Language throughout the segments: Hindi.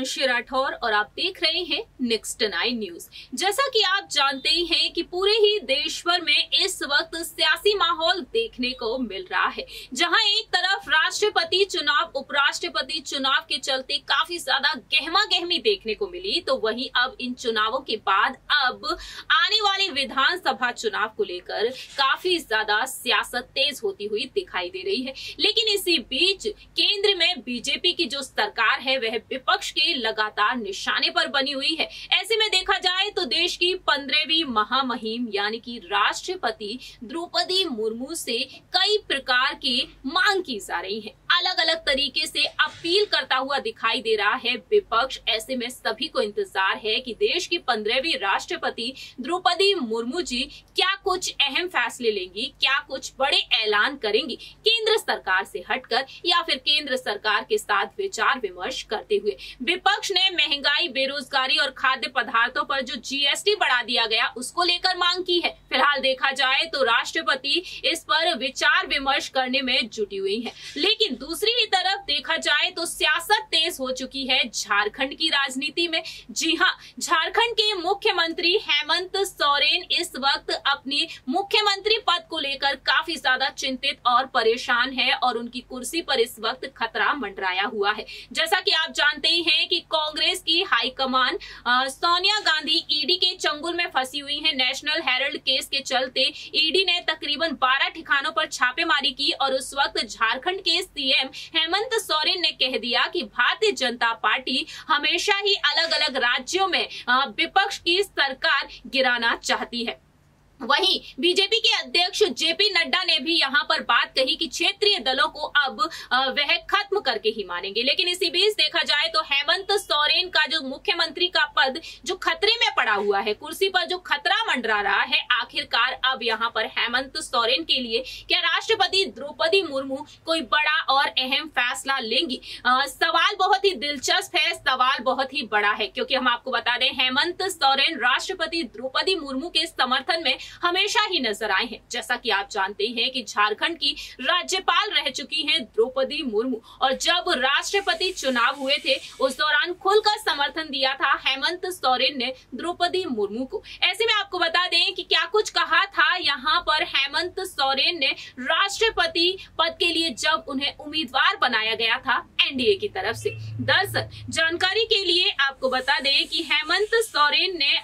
हिमांशी राठौर और आप देख रहे हैं नेक्स्ट 9 न्यूज। जैसा कि आप जानते ही हैं कि पूरे ही देश भर में इस वक्त सियासी माहौल देखने को मिल रहा है, जहां एक तरफ राष्ट्रपति चुनाव, उपराष्ट्रपति चुनाव के चलते काफी ज्यादा गहमा गहमी देखने को मिली, तो वहीं अब इन चुनावों के बाद अब आने वाले विधानसभा चुनाव को लेकर काफी ज्यादा सियासत तेज होती हुई दिखाई दे रही है। लेकिन इसी बीच केंद्र में बीजेपी की जो सरकार है वह विपक्ष के लगातार निशाने पर बनी हुई है। ऐसे में देखा जाए तो देश की 15वीं महामहिम यानी कि राष्ट्रपति द्रौपदी मुर्मू से कई प्रकार की मांग की जा रही है, अलग अलग तरीके से अपील करता हुआ दिखाई दे रहा है विपक्ष। ऐसे में सभी को इंतजार है कि देश की 15वीं राष्ट्रपति द्रौपदी मुर्मू जी क्या कुछ अहम फैसले लेंगी, क्या कुछ बड़े ऐलान करेंगी केंद्र सरकार से हटकर, या फिर केंद्र सरकार के साथ विचार विमर्श करते हुए। विपक्ष ने महंगाई, बेरोजगारी और खाद्य पदार्थों पर जो जीएसटी बढ़ा दिया गया उसको लेकर मांग की है। फिलहाल देखा जाए तो राष्ट्रपति इस पर विचार विमर्श करने में जुटी हुई है। लेकिन दूसरी ही तरफ देखा जाए तो सियासत तेज हो चुकी है झारखंड की राजनीति में। जी हाँ, झारखंड के मुख्यमंत्री हेमंत सोरेन इस वक्त अपनी मुख्यमंत्री पद को लेकर काफी ज्यादा चिंतित और परेशान है और उनकी कुर्सी पर इस वक्त खतरा मंडराया हुआ है। जैसा कि आप जानते ही हैं कि कांग्रेस की हाईकमान सोनिया गांधी ईडी के चंगुल में फंसी हुई है। नेशनल हेराल्ड केस के चलते ईडी ने तकरीबन 12 ठिकानों पर छापेमारी की और उस वक्त झारखंड के सीएम हेमंत सोरेन ने कह दिया कि भारतीय जनता पार्टी हमेशा ही अलग अलग राज्यों में विपक्ष की सरकार गिराना चाहती है। वहीं बीजेपी के अध्यक्ष जेपी नड्डा ने भी यहां पर बात कही कि क्षेत्रीय दलों को अब वह खत्म करके ही मानेंगे। लेकिन इसी बीच देखा जाए तो हेमंत सोरेन का जो मुख्यमंत्री का पद जो खतरे में पड़ा हुआ है, कुर्सी पर जो खतरा मंडरा रहा है, आखिरकार अब यहां पर हेमंत सोरेन के लिए क्या राष्ट्रपति द्रौपदी मुर्मू कोई बड़ा और अहम फैसला लेंगी? सवाल बहुत ही दिलचस्प है, सवाल बहुत ही बड़ा है, क्योंकि हम आपको बता दें हेमंत सोरेन राष्ट्रपति द्रौपदी मुर्मू के समर्थन में हमेशा ही नजर आए हैं। जैसा कि आप जानते हैं कि झारखंड की राज्यपाल रह चुकी हैं द्रौपदी मुर्मू, और जब राष्ट्रपति चुनाव हुए थे उस दौरान खुलकर समर्थन दिया था हेमंत सोरेन ने द्रौपदी मुर्मू को। ऐसे में आपको बता दें कि क्या कुछ कहा था यहाँ पर हेमंत सोरेन ने राष्ट्रपति पद के लिए जब उन्हें उम्मीदवार बनाया गया था एनडीए की तरफ से। दरअसल जानकारी के लिए आपको बता दें कि हेमंत सोरेन ने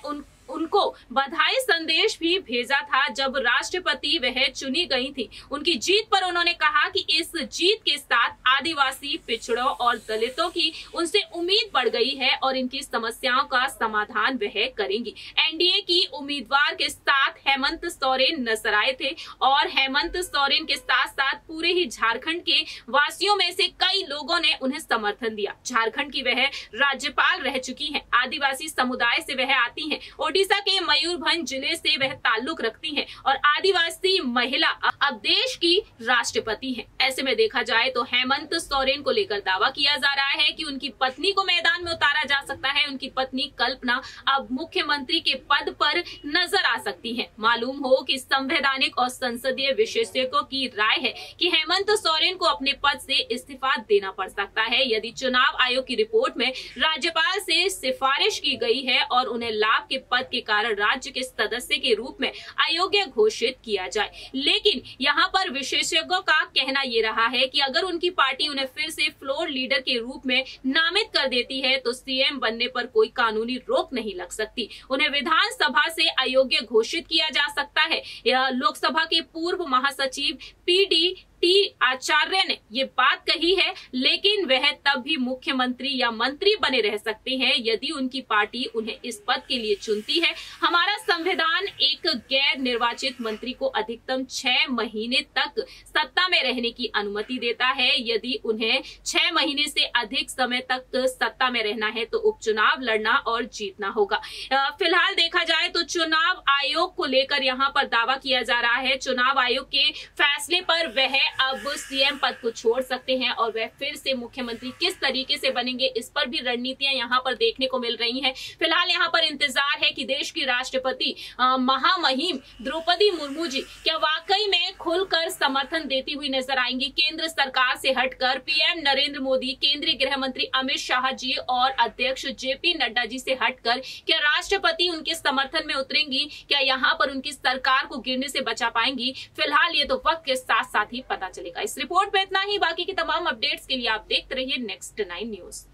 उनको बधाई संदेश भी भेजा था जब राष्ट्रपति वह चुनी गई थी। उनकी जीत पर उन्होंने कहा कि इस जीत के साथ आदिवासी, पिछड़ों और दलितों की उनसे उम्मीद बढ़ गई है और इनकी समस्याओं का समाधान वह करेंगी। एनडीए की उम्मीदवार के साथ हेमंत सोरेन नजर आए थे और हेमंत सोरेन के साथ साथ पूरे ही झारखंड के वासियों में से कई लोगों ने उन्हें समर्थन दिया। झारखंड की वह राज्यपाल रह चुकी है, आदिवासी समुदाय से वह आती है, ओडिशा के मयूरभंज जिले से वह ताल्लुक रखती हैं और आदिवासी महिला अब देश की राष्ट्रपति हैं। ऐसे में देखा जाए तो हेमंत सोरेन को लेकर दावा किया जा रहा है कि उनकी पत्नी को मैदान में उतारा जा सकता है। उनकी पत्नी कल्पना अब मुख्यमंत्री के पद पर नजर आ सकती हैं। मालूम हो कि संवैधानिक और संसदीय विशेषज्ञों की राय है कि हेमंत सोरेन को अपने पद से इस्तीफा देना पड़ सकता है यदि चुनाव आयोग की रिपोर्ट में राज्यपाल से सिफारिश की गई है और उन्हें लाभ के पद के कारण राज्य के सदस्य के रूप में अयोग्य घोषित किया जाए। लेकिन यहाँ पर विशेषज्ञों का कहना ये रहा है कि अगर उनकी पार्टी उन्हें फिर से फ्लोर लीडर के रूप में नामित कर देती है तो सीएम बनने पर कोई कानूनी रोक नहीं लग सकती। उन्हें विधानसभा से अयोग्य घोषित किया जा सकता है। लोकसभा के पूर्व महासचिव PDT आचार्य ने ये बात कही है, लेकिन वह तब भी मुख्यमंत्री या मंत्री बने रह सकते हैं यदि उनकी पार्टी उन्हें इस पद के लिए चुनती है। हमारा संविधान एक गैर निर्वाचित मंत्री को अधिकतम 6 महीने तक सत्ता में रहने की अनुमति देता है। यदि उन्हें 6 महीने से अधिक समय तक सत्ता में रहना है तो उपचुनाव लड़ना और जीतना होगा। फिलहाल देखा जाए तो चुनाव आयोग को लेकर यहाँ पर दावा किया जा रहा है। चुनाव आयोग के फैसले पर वह अब सीएम पद को छोड़ सकते हैं और वह फिर से मुख्यमंत्री किस तरीके से बनेंगे इस पर भी रणनीतियां यहाँ पर देखने को मिल रही हैं। फिलहाल यहाँ पर इंतजार है कि देश की राष्ट्रपति महामहिम द्रौपदी मुर्मू जी क्या वाकई में खुलकर समर्थन देती हुई नजर आएंगी केंद्र सरकार से हटकर पीएम नरेंद्र मोदी, केंद्रीय गृह मंत्री अमित शाह जी और अध्यक्ष जेपी नड्डा जी से हटकर क्या राष्ट्रपति उनके समर्थन में उतरेंगी? क्या यहाँ पर उनकी सरकार को गिरने से बचा पाएंगी? फिलहाल ये तो वक्त के साथ साथ ही पता चलेगा। इस रिपोर्ट में इतना ही। बाकी की तमाम अपडेट्स के लिए आप देखते रहिए नेक्स्ट 9 न्यूज।